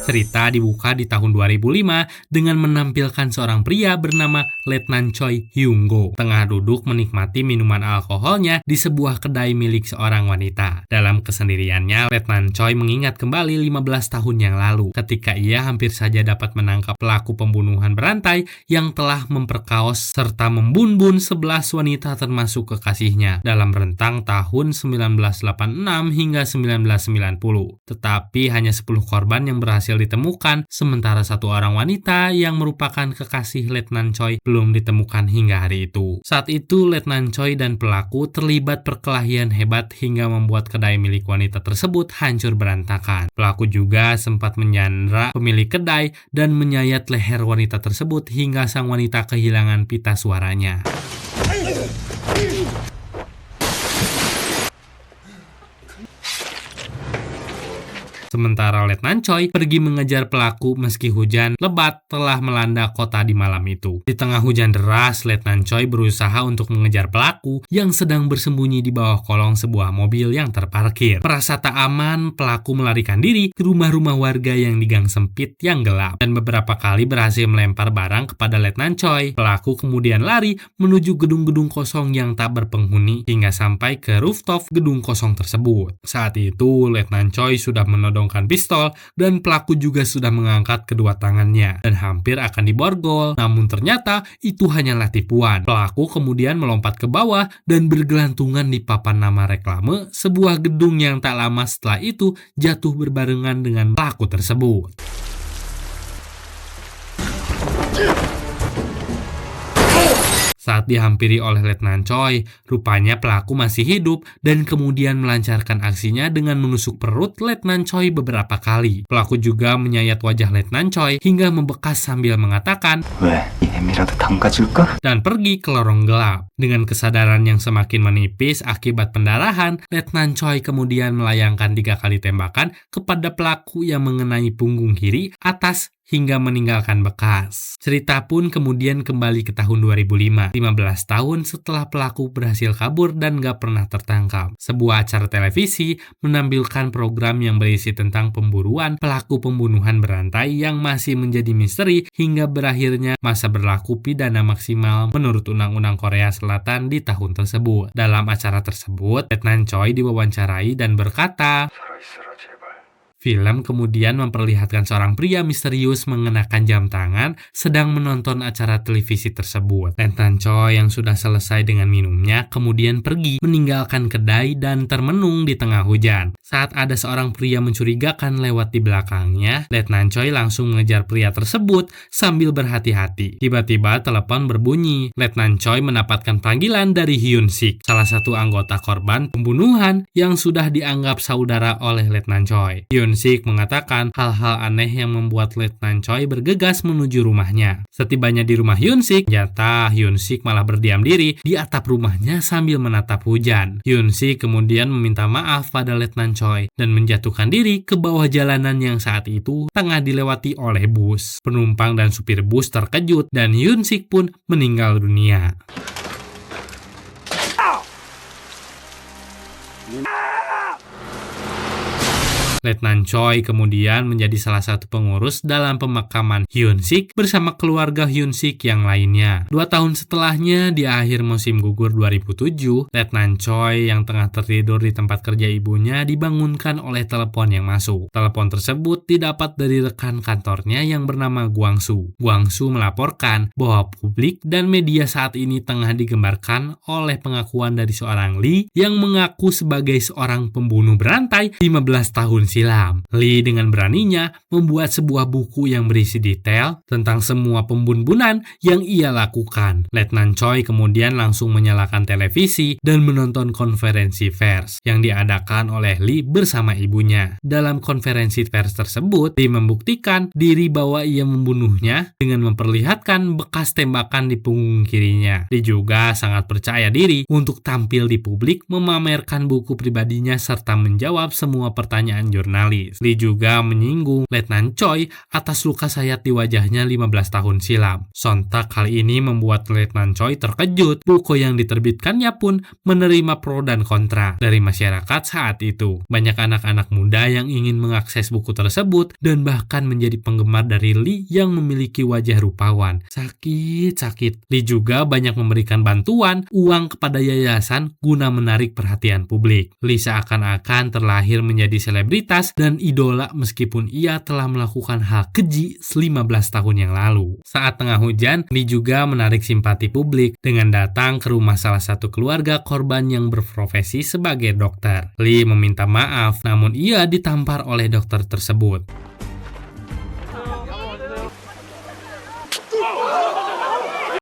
Cerita dibuka di tahun 2005 dengan menampilkan seorang pria bernama Letnan Choi Hyung-go tengah duduk menikmati minuman alkoholnya di sebuah kedai milik seorang wanita. Dalam kesendiriannya, Letnan Choi mengingat kembali 15 tahun yang lalu ketika ia hampir saja dapat menangkap pelaku pembunuhan berantai yang telah memperkaos serta membunuh 11 wanita termasuk kekasihnya dalam rentang tahun 1986 hingga 1990. Tetapi hanya 10 korban yang berhasil ditemukan, sementara satu orang wanita yang merupakan kekasih Letnan Choi belum ditemukan hingga hari itu. Saat itu Letnan Choi dan pelaku terlibat perkelahian hebat hingga membuat kedai milik wanita tersebut hancur berantakan. Pelaku juga sempat menyandra pemilik kedai dan menyayat leher wanita tersebut hingga sang wanita kehilangan pita suaranya. Sementara Letnan Choi pergi mengejar pelaku meski hujan lebat telah melanda kota di malam itu. Di tengah hujan deras, Letnan Choi berusaha untuk mengejar pelaku yang sedang bersembunyi di bawah kolong sebuah mobil yang terparkir. Merasa tak aman, pelaku melarikan diri ke rumah-rumah warga yang di gang sempit yang gelap dan beberapa kali berhasil melempar barang kepada Letnan Choi. Pelaku kemudian lari menuju gedung-gedung kosong yang tak berpenghuni hingga sampai ke rooftop gedung kosong tersebut. Saat itu, Letnan Choi sudah menodong pistol dan pelaku juga sudah mengangkat kedua tangannya dan hampir akan diborgol, namun ternyata itu hanyalah tipuan. Pelaku kemudian melompat ke bawah dan bergelantungan di papan nama reklame sebuah gedung yang tak lama setelah itu jatuh berbarengan dengan pelaku tersebut. Saat dihampiri oleh Letnan Choi, rupanya pelaku masih hidup dan kemudian melancarkan aksinya dengan menusuk perut Letnan Choi beberapa kali. Pelaku juga menyayat wajah Letnan Choi hingga membekas sambil mengatakan, dan pergi ke lorong gelap. Dengan kesadaran yang semakin menipis akibat pendarahan, Letnan Choi kemudian melayangkan 3 kali tembakan kepada pelaku yang mengenai punggung kiri, atas, hingga meninggalkan bekas. Cerita pun kemudian kembali ke tahun 2005, 15 tahun setelah pelaku berhasil kabur dan gak pernah tertangkap. Sebuah acara televisi menampilkan program yang berisi tentang pemburuan pelaku pembunuhan berantai yang masih menjadi misteri hingga berakhirnya masa berlaku pidana maksimal menurut Undang-Undang Korea Selatan di tahun tersebut. Dalam acara tersebut, Letnan Choi diwawancarai dan berkata, film kemudian memperlihatkan seorang pria misterius mengenakan jam tangan sedang menonton acara televisi tersebut. Letnan Choi yang sudah selesai dengan minumnya kemudian pergi meninggalkan kedai dan termenung di tengah hujan. Saat ada seorang pria mencurigakan lewat di belakangnya, Letnan Choi langsung mengejar pria tersebut sambil berhati-hati. Tiba-tiba telepon berbunyi. Letnan Choi mendapatkan panggilan dari Hyun Sik, salah satu anggota korban pembunuhan yang sudah dianggap saudara oleh Letnan Choi. Hyun Sik mengatakan hal-hal aneh yang membuat Letnan Choi bergegas menuju rumahnya. Setibanya di rumah Hyun Sik, ternyata Hyun Sik malah berdiam diri di atap rumahnya sambil menatap hujan. Hyun Sik kemudian meminta maaf pada Letnan Choi dan menjatuhkan diri ke bawah jalanan yang saat itu tengah dilewati oleh bus. Penumpang dan supir bus terkejut dan Hyun Sik pun meninggal dunia. Letnan Choi kemudian menjadi salah satu pengurus dalam pemakaman Hyun Sik bersama keluarga Hyun Sik yang lainnya. 2 tahun setelahnya, di akhir musim gugur 2007, Letnan Choi yang tengah tertidur di tempat kerja ibunya dibangunkan oleh telepon yang masuk. Telepon tersebut didapat dari rekan kantornya yang bernama Gwang-soo. Gwang-soo melaporkan bahwa publik dan media saat ini tengah digembarkan oleh pengakuan dari seorang Lee yang mengaku sebagai seorang pembunuh berantai 15 tahun silam. Lee dengan beraninya membuat sebuah buku yang berisi detail tentang semua pembunuhan yang ia lakukan. Letnan Choi kemudian langsung menyalakan televisi dan menonton konferensi pers yang diadakan oleh Lee bersama ibunya. Dalam konferensi pers tersebut, Lee membuktikan diri bahwa ia membunuhnya dengan memperlihatkan bekas tembakan di punggung kirinya. Lee juga sangat percaya diri untuk tampil di publik, memamerkan buku pribadinya serta menjawab semua pertanyaan jurnalis jurnalis. Lee juga menyinggung Letnan Choi atas luka sayat di wajahnya 15 tahun silam. Sontak hal ini membuat Letnan Choi terkejut. Buku yang diterbitkannya pun menerima pro dan kontra dari masyarakat saat itu. Banyak anak-anak muda yang ingin mengakses buku tersebut dan bahkan menjadi penggemar dari Lee yang memiliki wajah rupawan. Sakit. Lee juga banyak memberikan bantuan uang kepada yayasan guna menarik perhatian publik. Lee seakan-akan terlahir menjadi selebritas dan idola meskipun ia telah melakukan hal keji 15 tahun yang lalu. Saat tengah hujan, Lee juga menarik simpati publik dengan datang ke rumah salah satu keluarga korban yang berprofesi sebagai dokter. Lee meminta maaf, namun ia ditampar oleh dokter tersebut.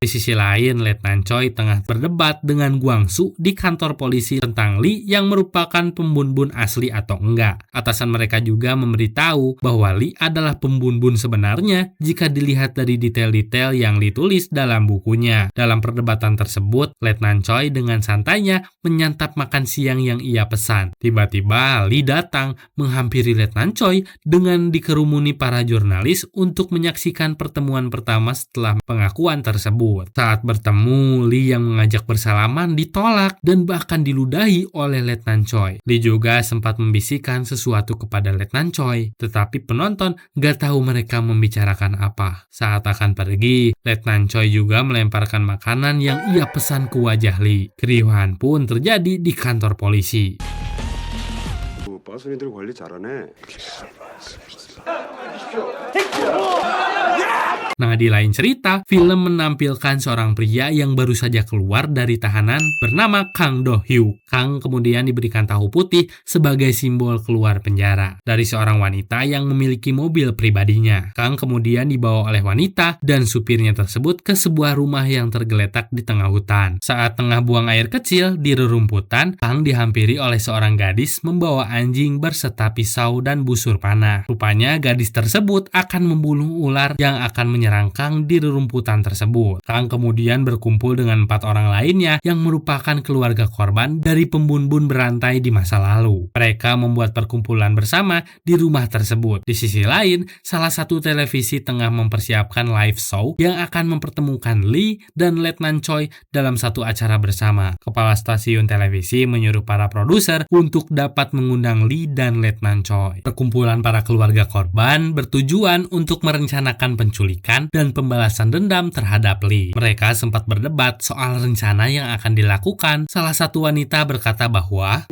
Di sisi lain, Letnan Choi tengah berdebat dengan Gwang-soo di kantor polisi tentang Lee yang merupakan pembunbun asli atau enggak. Atasan mereka juga memberitahu bahwa Lee adalah pembunbun sebenarnya jika dilihat dari detail-detail yang ditulis dalam bukunya. Dalam perdebatan tersebut, Letnan Choi dengan santainya menyantap makan siang yang ia pesan. Tiba-tiba Lee datang menghampiri Letnan Choi dengan dikerumuni para jurnalis untuk menyaksikan pertemuan pertama setelah pengakuan tersebut. Saat bertemu, Lee yang mengajak bersalaman ditolak dan bahkan diludahi oleh Letnan Choi. Lee juga sempat membisikkan sesuatu kepada Letnan Choi, tetapi penonton gak tahu mereka membicarakan apa. Saat akan pergi, Letnan Choi juga melemparkan makanan yang ia pesan ke wajah Lee. Keriuhan pun terjadi di kantor polisi. 빠순이들 관리 잘하네. Nah, di lain cerita, film menampilkan seorang pria yang baru saja keluar dari tahanan bernama Kang Do-hyuk. Kang kemudian diberikan tahu putih sebagai simbol keluar penjara dari seorang wanita yang memiliki mobil pribadinya. Kang kemudian dibawa oleh wanita dan supirnya tersebut ke sebuah rumah yang tergeletak di tengah hutan. Saat tengah buang air kecil di rerumputan, Kang dihampiri oleh seorang gadis membawa anjing berserta pisau dan busur panah. Rupanya gadis tersebut akan membunuh ular yang akan menyerang Kang di rerumputan tersebut. Kang kemudian berkumpul dengan 4 orang lainnya yang merupakan keluarga korban dari pembunbun berantai di masa lalu. Mereka membuat perkumpulan bersama di rumah tersebut. Di sisi lain, salah satu televisi tengah mempersiapkan live show yang akan mempertemukan Lee dan Letnan Choi dalam satu acara bersama. Kepala stasiun televisi menyuruh para produser untuk dapat mengundang Lee dan Letnan Choi. Perkumpulan para keluarga korban bertujuan untuk merencanakan penculikan dan pembalasan dendam terhadap Lee. Mereka sempat berdebat soal rencana yang akan dilakukan. Salah satu wanita berkata bahwa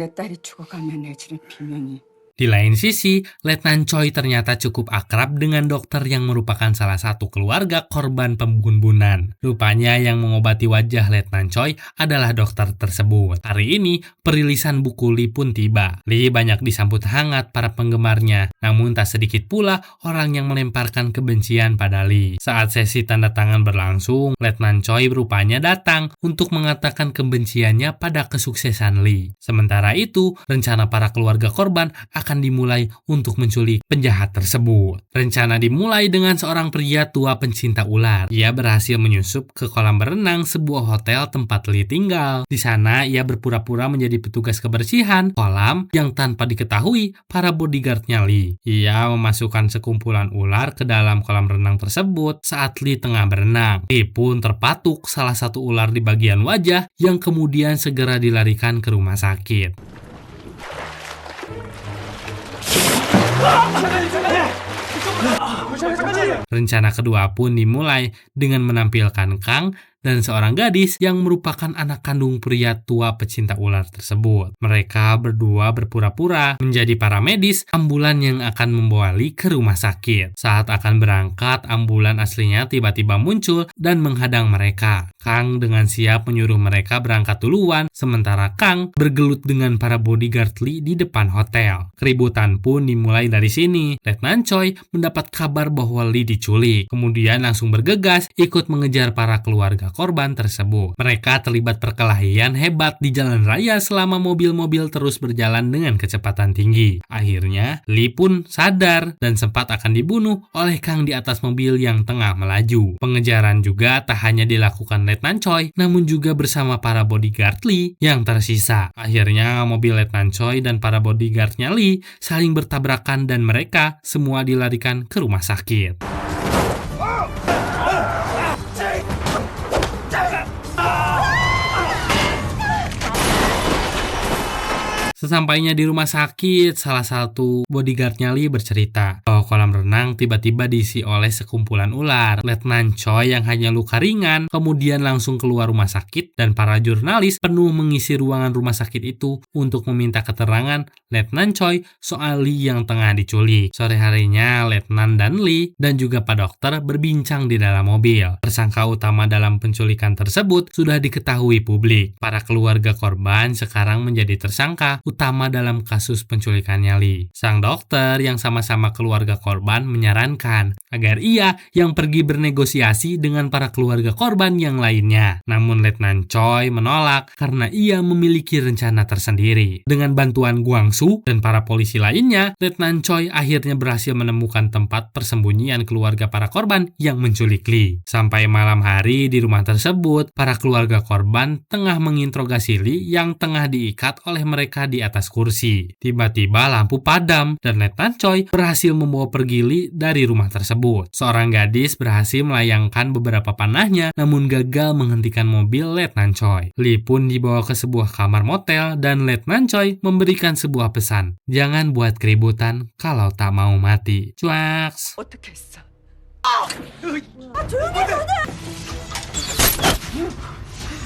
di lain sisi, Letnan Choi ternyata cukup akrab dengan dokter yang merupakan salah satu keluarga korban pembunbunan. Rupanya yang mengobati wajah Letnan Choi adalah dokter tersebut. Hari ini, perilisan buku Lee pun tiba. Lee banyak disambut hangat para penggemarnya, namun tak sedikit pula orang yang melemparkan kebencian pada Lee. Saat sesi tanda tangan berlangsung, Letnan Choi rupanya datang untuk mengatakan kebenciannya pada kesuksesan Lee. Sementara itu, rencana para keluarga korban akan dimulai untuk menculik penjahat tersebut. Rencana dimulai dengan seorang pria tua pencinta ular. Ia berhasil menyusup ke kolam berenang sebuah hotel tempat Lee tinggal. Di sana ia berpura-pura menjadi petugas kebersihan kolam yang tanpa diketahui para bodyguardnya Lee. Ia memasukkan sekumpulan ular ke dalam kolam renang tersebut saat Lee tengah berenang. Lee pun terpatuk salah satu ular di bagian wajah yang kemudian segera dilarikan ke rumah sakit. Rencana kedua pun dimulai dengan menampilkan Kang dan seorang gadis yang merupakan anak kandung pria tua pecinta ular tersebut. Mereka berdua berpura-pura menjadi para medis ambulan yang akan membawa Lee ke rumah sakit. Saat akan berangkat, ambulan aslinya tiba-tiba muncul dan menghadang mereka. Kang dengan siap menyuruh mereka berangkat duluan, sementara Kang bergelut dengan para bodyguard Lee di depan hotel. Keributan pun dimulai dari sini. Letnan Choi mendapat kabar bahwa Lee diculik, kemudian langsung bergegas ikut mengejar para keluarga keluarga korban tersebut. Mereka terlibat perkelahian hebat di jalan raya selama mobil-mobil terus berjalan dengan kecepatan tinggi. Akhirnya, Lee pun sadar dan sempat akan dibunuh oleh Kang di atas mobil yang tengah melaju. Pengejaran juga tak hanya dilakukan Letnan Choi, namun juga bersama para bodyguard Lee yang tersisa. Akhirnya, mobil Letnan Choi dan para bodyguardnya Lee saling bertabrakan dan mereka semua dilarikan ke rumah sakit. Sesampainya di rumah sakit, salah satu bodyguardnya Lee bercerita bahwa kolam renang tiba-tiba diisi oleh sekumpulan ular. Letnan Choi yang hanya luka ringan kemudian langsung keluar rumah sakit dan para jurnalis penuh mengisi ruangan rumah sakit itu untuk meminta keterangan Letnan Choi soal Lee yang tengah diculik. Sore harinya, Letnan dan Lee dan juga Pak Dokter berbincang di dalam mobil. Tersangka utama dalam penculikan tersebut sudah diketahui publik. Para keluarga korban sekarang menjadi tersangka utama dalam kasus penculikannya Lee. Sang dokter yang sama-sama keluarga korban menyarankan agar ia yang pergi bernegosiasi dengan para keluarga korban yang lainnya. Namun Letnan Choi menolak karena ia memiliki rencana tersendiri. Dengan bantuan Guangsu dan para polisi lainnya, Letnan Choi akhirnya berhasil menemukan tempat persembunyian keluarga para korban yang menculik Lee. Sampai malam hari di rumah tersebut, para keluarga korban tengah menginterogasi Lee yang tengah diikat oleh mereka di atas kursi. Tiba-tiba lampu padam dan Letnan Choi berhasil membawa pergi Lee dari rumah tersebut. Seorang gadis berhasil melayangkan beberapa panahnya namun gagal menghentikan mobil Letnan Choi. Lee pun dibawa ke sebuah kamar motel dan Letnan Choi memberikan sebuah pesan. Jangan buat keributan kalau tak mau mati. Cuaks.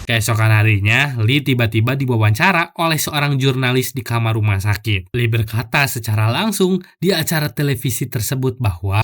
Keesokan harinya, Lee tiba-tiba diwawancara oleh seorang jurnalis di kamar rumah sakit. Lee berkata secara langsung di acara televisi tersebut bahwa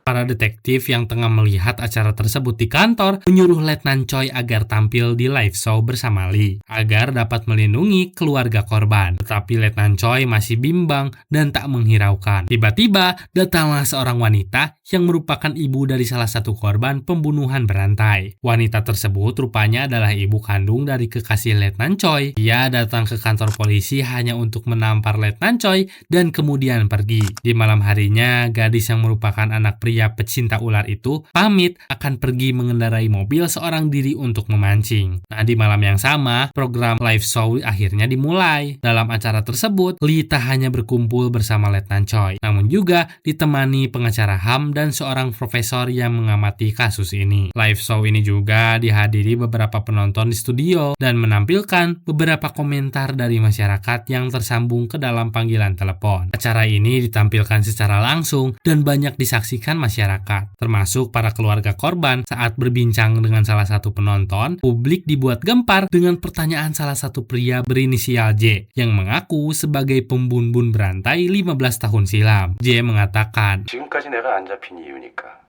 para detektif yang tengah melihat acara tersebut di kantor menyuruh Letnan Choi agar tampil di live show bersama Lee agar dapat melindungi keluarga korban. Tetapi Letnan Choi masih bimbang dan tak menghiraukan. Tiba-tiba datanglah seorang wanita yang merupakan ibu dari salah satu korban pembunuhan berantai. Wanita tersebut rupanya adalah ibu kandung dari kekasih Letnan Choi. Ia datang ke kantor polisi hanya untuk menampar Letnan Choi dan kemudian pergi. Di malam harinya, gadis yang merupakan anak pria pecinta ular itu pamit akan pergi mengendarai mobil seorang diri untuk memancing. Nah, di malam yang sama, program live show akhirnya dimulai. Dalam acara tersebut, Lee tak hanya berkumpul bersama Letnan Choi, namun juga ditemani pengacara HAM dan seorang profesor yang mengamati kasus ini. Live show ini juga dihadiri beberapa penonton di studio dan menampilkan beberapa komentar dari masyarakat yang tersambung ke dalam panggilan telepon. Acara ini ditampilkan secara langsung dan banyak disaksikan masyarakat, termasuk para keluarga korban. Saat berbincang dengan salah satu penonton, publik dibuat gempar dengan pertanyaan salah satu pria berinisial J yang mengaku sebagai pembunuh berantai 15 tahun silam. J mengatakan,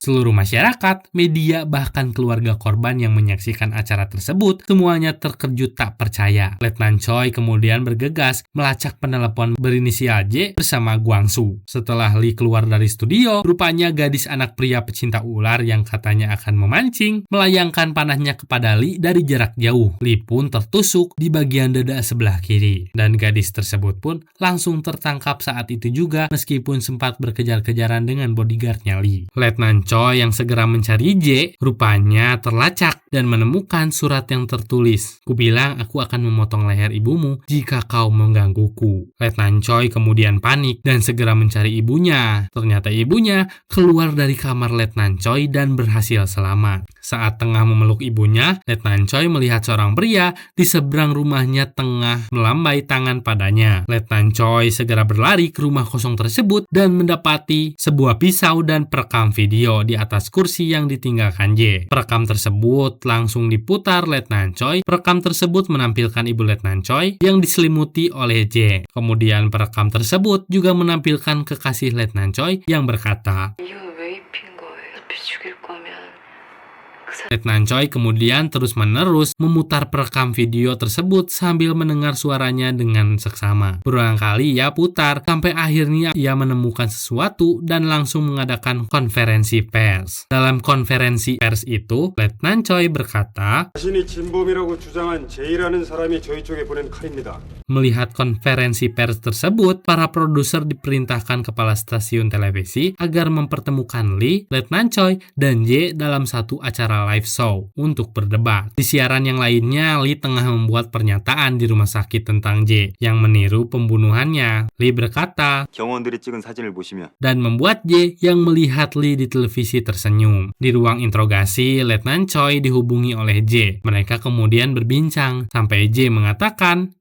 seluruh masyarakat, media, bahkan keluarga korban yang menyaksikan acara tersebut semuanya terkejut tak percaya. Letnan Choi kemudian bergegas melacak penelepon berinisial J bersama Guangsu. Setelah Lee keluar dari studio, rupanya gadis anak pria pecinta ular yang katanya akan memancing melayangkan panahnya kepada Lee dari jarak jauh. Lee pun tertusuk di bagian dada sebelah kiri dan gadis tersebut pun langsung tertangkap saat itu juga meskipun sempat berkejar-kejaran dengan bodyguardnya Lee. Letnan Choi yang segera mencari J rupanya terlacak dan menemukan surat yang tertulis, "Kubilang aku akan memotong leher ibumu jika kau menggangguku." Letnan Choi kemudian panik dan segera mencari ibunya. Ternyata ibunya keluar dari kamar Letnan Choi dan berhasil selamat. Saat tengah memeluk ibunya, Letnan Choi melihat seorang pria di seberang rumahnya tengah melambai tangan padanya. Letnan Choi segera berlari ke rumah kosong tersebut dan mendapati sebuah pisau dan perekam video di atas kursi yang ditinggalkan J. Perekam tersebut langsung diputar Letnan Choi. Perekam tersebut menampilkan ibu Letnan Choi yang diselimuti oleh J. Kemudian perekam tersebut juga menampilkan kekasih Letnan Choi yang berkata, Letnan Choi kemudian terus-menerus memutar perekam video tersebut sambil mendengar suaranya dengan seksama. Berulang kali ia putar, sampai akhirnya ia menemukan sesuatu dan langsung mengadakan konferensi pers. Dalam konferensi pers itu, Letnan Choi berkata, 자신이 진범이라고 주장한 제이라는 사람이 저희 쪽에 보낸 칼입니다. melihat konferensi pers tersebut, para produser diperintahkan kepala stasiun televisi agar mempertemukan Lee, Letnan Choi, dan J dalam satu acara live show untuk berdebat. Di siaran yang lainnya, Lee tengah membuat pernyataan di rumah sakit tentang J yang meniru pembunuhannya. Lee berkata, 경호원들이 찍은 사진을 보시면 dan membuat J yang melihat Lee di televisi tersenyum. Di ruang interogasi, Letnan Choi dihubungi oleh J. Mereka kemudian berbincang sampai J mengatakan,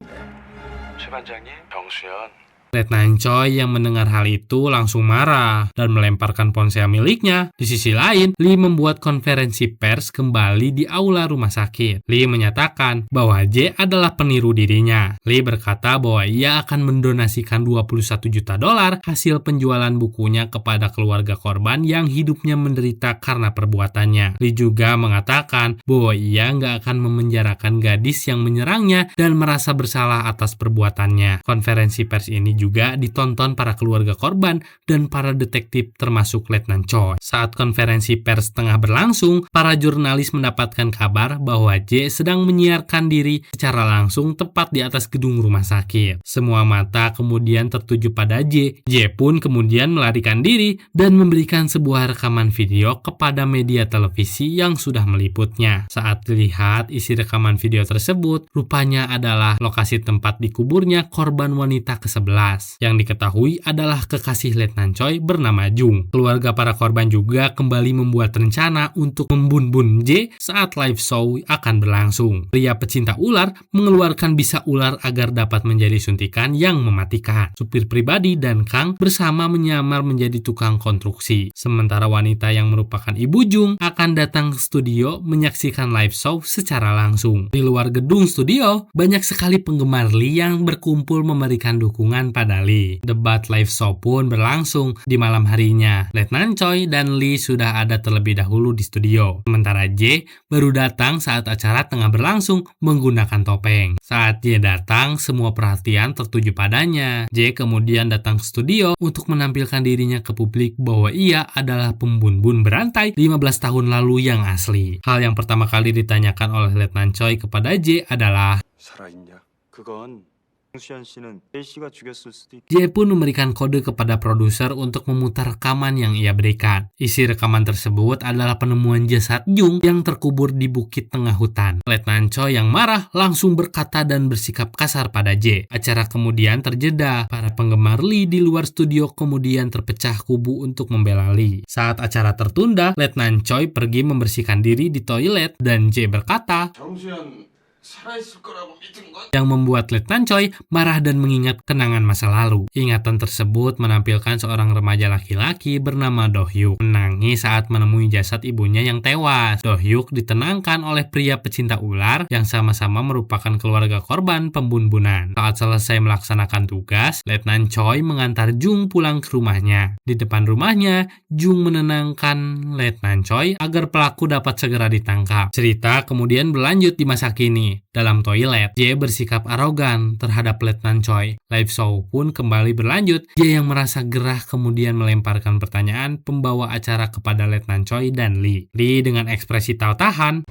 최반장님, 병수연. Letnan Choi yang mendengar hal itu langsung marah dan melemparkan ponsel miliknya. Di sisi lain, Lee membuat konferensi pers kembali di aula rumah sakit. Lee menyatakan bahwa J adalah peniru dirinya. Lee berkata bahwa ia akan mendonasikan $21 juta hasil penjualan bukunya kepada keluarga korban yang hidupnya menderita karena perbuatannya. Lee juga mengatakan bahwa ia nggak akan memenjarakan gadis yang menyerangnya dan merasa bersalah atas perbuatannya. Konferensi pers ini juga ditonton para keluarga korban dan para detektif termasuk Letnan Choi. Saat konferensi pers tengah berlangsung, para jurnalis mendapatkan kabar bahwa J sedang menyiarkan diri secara langsung tepat di atas gedung rumah sakit. Semua mata kemudian tertuju pada J. J pun kemudian melarikan diri dan memberikan sebuah rekaman video kepada media televisi yang sudah meliputnya. Saat dilihat isi rekaman video tersebut, rupanya adalah lokasi tempat dikuburnya korban wanita ke-11. Yang diketahui adalah kekasih Letnan Choi bernama Jung. Keluarga para korban juga kembali membuat rencana untuk membun-bun J saat live show akan berlangsung. Pria pecinta ular mengeluarkan bisa ular agar dapat menjadi suntikan yang mematikan. Supir pribadi dan Kang bersama menyamar menjadi tukang konstruksi. Sementara wanita yang merupakan ibu Jung akan datang ke studio menyaksikan live show secara langsung. Di luar gedung studio, banyak sekali penggemar Lee yang berkumpul memberikan dukungan pada Lee. Debat live show pun berlangsung di malam harinya. Letnan Choi dan Lee sudah ada terlebih dahulu di studio. Sementara J baru datang saat acara tengah berlangsung menggunakan topeng. Saat J datang, semua perhatian tertuju padanya. J kemudian datang ke studio untuk menampilkan dirinya ke publik bahwa ia adalah pembun-bun berantai 15 tahun lalu yang asli. Hal yang pertama kali ditanyakan oleh Letnan Choi kepada J adalah, 살아있냐? 그건 홍수연 씨는 A 씨가 죽였을 수도 있고 J pun memberikan kode kepada produser untuk memutar rekaman yang ia berikan. Isi rekaman tersebut adalah penemuan jasad Jung yang terkubur di bukit tengah hutan. Letnan Choi yang marah langsung berkata dan bersikap kasar pada J. Acara kemudian terjeda. Para penggemar Lee di luar studio kemudian terpecah kubu untuk membela Lee. Saat acara tertunda, Letnan Choi pergi membersihkan diri di toilet dan J berkata, 병수연 살아있을 거라고 믿은 건? yang membuat Letnan Choi marah dan mengingat kenangan masa lalu. Ingatan tersebut menampilkan seorang remaja laki-laki bernama Do Hyuk menangis saat menemui jasad ibunya yang tewas. Do Hyuk ditenangkan oleh pria pecinta ular yang sama-sama merupakan keluarga korban pembun-bunan. Saat selesai melaksanakan tugas, Letnan Choi mengantar Jung pulang ke rumahnya. Di depan rumahnya, Jung menenangkan Letnan Choi agar pelaku dapat segera ditangkap. Cerita kemudian berlanjut di masa kini. Dalam toilet, J bersikap arogan terhadap Letnan Choi. Live show pun kembali berlanjut. J yang merasa gerah kemudian melemparkan pertanyaan pembawa acara kepada Letnan Choi dan Lee. Lee dengan ekspresi tahan.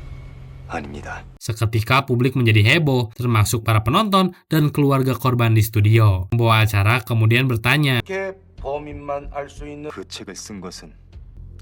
아닙니다. Seketika publik menjadi heboh, termasuk para penonton dan keluarga korban di studio. Pembawa acara kemudian bertanya, 이렇게 범인만 알 수 있는 그 책을 쓴 것은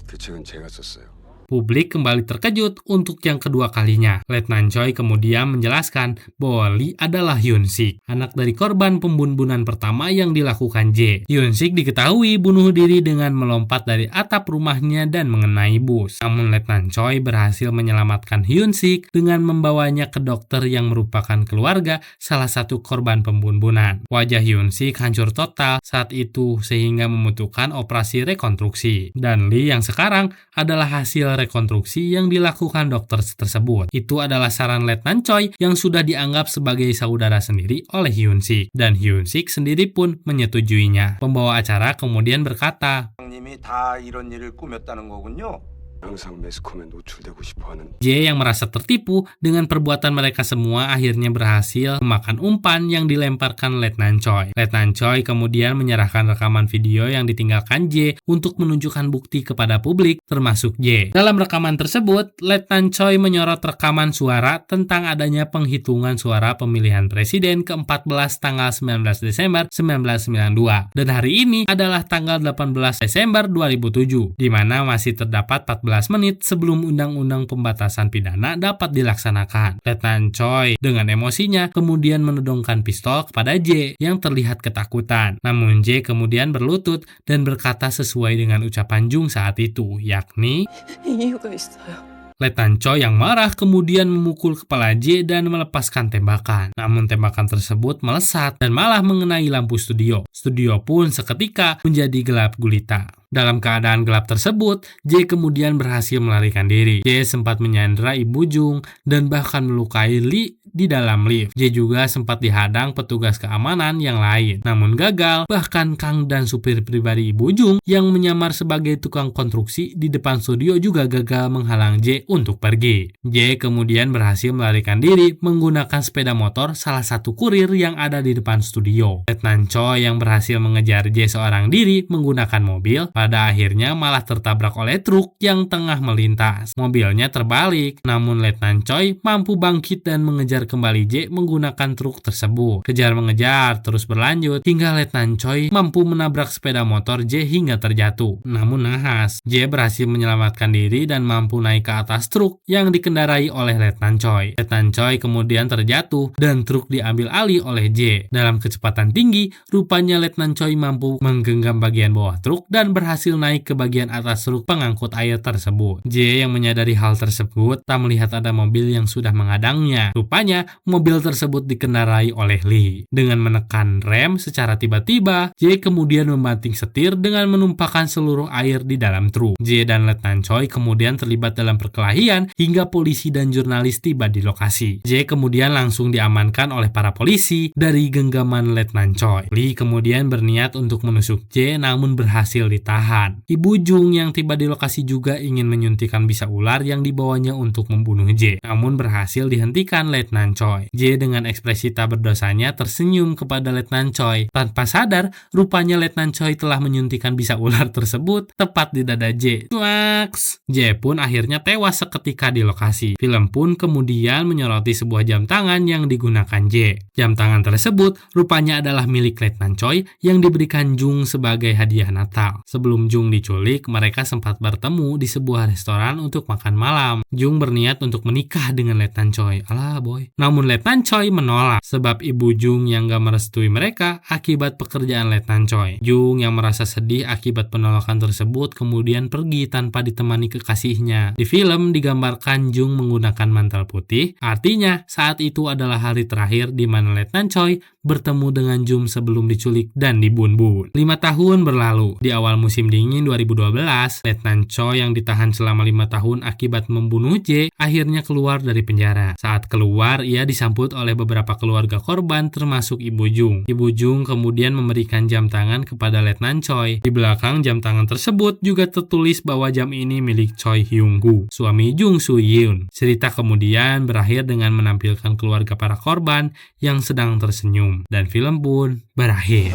그 책은 제가 썼어요. Publik kembali terkejut untuk yang kedua kalinya. Letnan Choi kemudian menjelaskan bahwa Lee adalah Hyun Sik, anak dari korban pembun-bunan pertama yang dilakukan J. Hyun Sik diketahui bunuh diri dengan melompat dari atap rumahnya dan mengenai bus. Namun Letnan Choi berhasil menyelamatkan Hyun Sik dengan membawanya ke dokter yang merupakan keluarga salah satu korban pembun-bunan. Wajah Hyun Sik hancur total saat itu sehingga membutuhkan operasi rekonstruksi. Dan Lee yang sekarang adalah hasil rekonstruksi yang dilakukan dokter tersebut. Itu adalah saran Letnan Choi yang sudah dianggap sebagai saudara sendiri oleh Hyun Sik, dan Hyun Sik sendiri pun menyetujuinya. Pembawa acara kemudian berkata, 님이 다 이런 일을 꾸몄다는 거군요. 항상 매스컴에 노출되고 싶어하는 J yang merasa tertipu dengan perbuatan mereka semua akhirnya berhasil memakan umpan yang dilemparkan Letnan Choi. Letnan Choi kemudian menyerahkan rekaman video yang ditinggalkan J untuk menunjukkan bukti kepada publik termasuk J. Dalam rekaman tersebut, Letnan Choi menyorot rekaman suara tentang adanya penghitungan suara pemilihan presiden ke-14 tanggal 19 Desember 1992 dan hari ini adalah tanggal 18 Desember 2007 di mana masih terdapat 14 menit sebelum undang-undang pembatasan pidana dapat dilaksanakan. Letnan Choi dengan emosinya kemudian menodongkan pistol kepada J yang terlihat ketakutan. Namun J kemudian berlutut dan berkata sesuai dengan ucapan Jung saat itu, yakni 이유가 있어요. Letnan Choi yang marah kemudian memukul kepala J dan melepaskan tembakan. Namun tembakan tersebut melesat dan malah mengenai lampu studio. Studio pun seketika menjadi gelap gulita. Dalam keadaan gelap tersebut, J kemudian berhasil melarikan diri. J sempat menyandera Ibu Jung dan bahkan melukai Lee di dalam lift. J juga sempat dihadang petugas keamanan yang lain. Namun gagal, bahkan Kang dan supir pribadi Ibu Jung yang menyamar sebagai tukang konstruksi di depan studio juga gagal menghalang J untuk pergi. J kemudian berhasil melarikan diri menggunakan sepeda motor salah satu kurir yang ada di depan studio. Letnan Choi yang berhasil mengejar J seorang diri menggunakan mobil, pada akhirnya malah tertabrak oleh truk yang tengah melintas. Mobilnya terbalik, namun Letnan Choi mampu bangkit dan mengejar kembali J menggunakan truk tersebut. Kejar mengejar terus berlanjut hingga Letnan Choi mampu menabrak sepeda motor J hingga terjatuh. Namun nahas, J berhasil menyelamatkan diri dan mampu naik ke atas truk yang dikendarai oleh Letnan Choi. Letnan Choi kemudian terjatuh dan truk diambil alih oleh J. Dalam kecepatan tinggi, rupanya Letnan Choi mampu menggenggam bagian bawah truk dan berhasil naik ke bagian atas truk pengangkut air tersebut. J yang menyadari hal tersebut tak melihat ada mobil yang sudah menghadangnya. Rupanya mobil tersebut dikendarai oleh Lee. Dengan menekan rem secara tiba-tiba, J kemudian membanting setir dengan menumpahkan seluruh air di dalam truk. J dan Letnan Choi kemudian terlibat dalam perkelahian hingga polisi dan jurnalis tiba di lokasi. J kemudian langsung diamankan oleh para polisi dari genggaman Letnan Choi. Lee kemudian berniat untuk menusuk J namun berhasil ditahan. Ibu Jung yang tiba di lokasi juga ingin menyuntikkan bisa ular yang dibawanya untuk membunuh J, namun berhasil dihentikan Letnan Choi. J dengan ekspresi tak berdosanya tersenyum kepada Letnan Choi. Tanpa sadar, rupanya Letnan Choi telah menyuntikkan bisa ular tersebut tepat di dada J. Cuaks! J pun akhirnya tewas seketika di lokasi. Film pun kemudian menyoroti sebuah jam tangan yang digunakan J. Jam tangan tersebut rupanya adalah milik Letnan Choi yang diberikan Jung sebagai hadiah Natal. Sebelum Jung diculik, mereka sempat bertemu di sebuah restoran untuk makan malam. Jung berniat untuk menikah dengan Letnan Choi. Alah boy. Namun Letnan Choi menolak sebab Ibu Jung yang gak merestui mereka akibat pekerjaan Letnan Choi. Jung yang merasa sedih akibat penolakan tersebut kemudian pergi tanpa ditemani kekasihnya. Di film digambarkan Jung menggunakan mantel putih, artinya saat itu adalah hari terakhir di mana Letnan Choi bertemu dengan Jung sebelum diculik dan dibun-bun. 5 tahun berlalu. Di awal musim dingin 2012, Letnan Choi yang ditahan selama 5 tahun akibat membunuh J akhirnya keluar dari penjara. Saat keluar, ia disambut oleh beberapa keluarga korban termasuk Ibu Jung. Ibu Jung kemudian memberikan jam tangan kepada Letnan Choi. Di belakang jam tangan tersebut juga tertulis bahwa jam ini milik Choi Hyung-gu, suami Jung Soo-yeon. Cerita kemudian berakhir dengan menampilkan keluarga para korban yang sedang tersenyum. Dan film pun berakhir.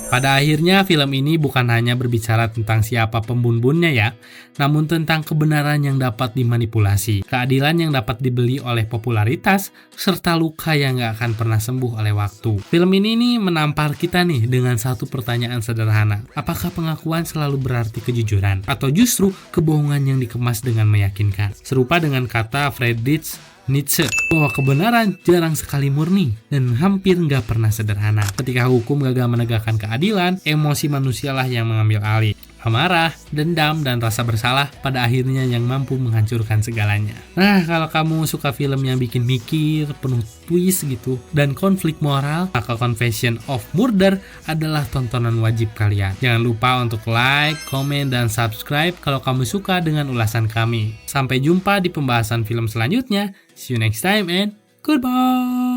Pada akhirnya film ini bukan hanya berbicara tentang siapa pembunuhnya ya, namun tentang kebenaran yang dapat dimanipulasi, keadilan yang dapat dibeli oleh popularitas, serta luka yang gak akan pernah sembuh oleh waktu. Film ini nih menampar kita nih dengan satu pertanyaan sederhana. Apakah pengakuan selalu berarti kejujuran? Atau justru kebohongan yang dikemas dengan meyakinkan? Serupa dengan kata Friedrich Nietzsche bahwa kebenaran jarang sekali murni dan hampir nggak pernah sederhana. Ketika hukum gagal menegakkan keadilan, emosi manusialah yang mengambil alih. Amarah, dendam, dan rasa bersalah pada akhirnya yang mampu menghancurkan segalanya. Nah, kalau kamu suka film yang bikin mikir, penuh twist gitu, dan konflik moral, maka Confession of Murder adalah tontonan wajib kalian. Jangan lupa untuk like, komen, dan subscribe kalau kamu suka dengan ulasan kami. Sampai jumpa di pembahasan film selanjutnya. See you next time and goodbye!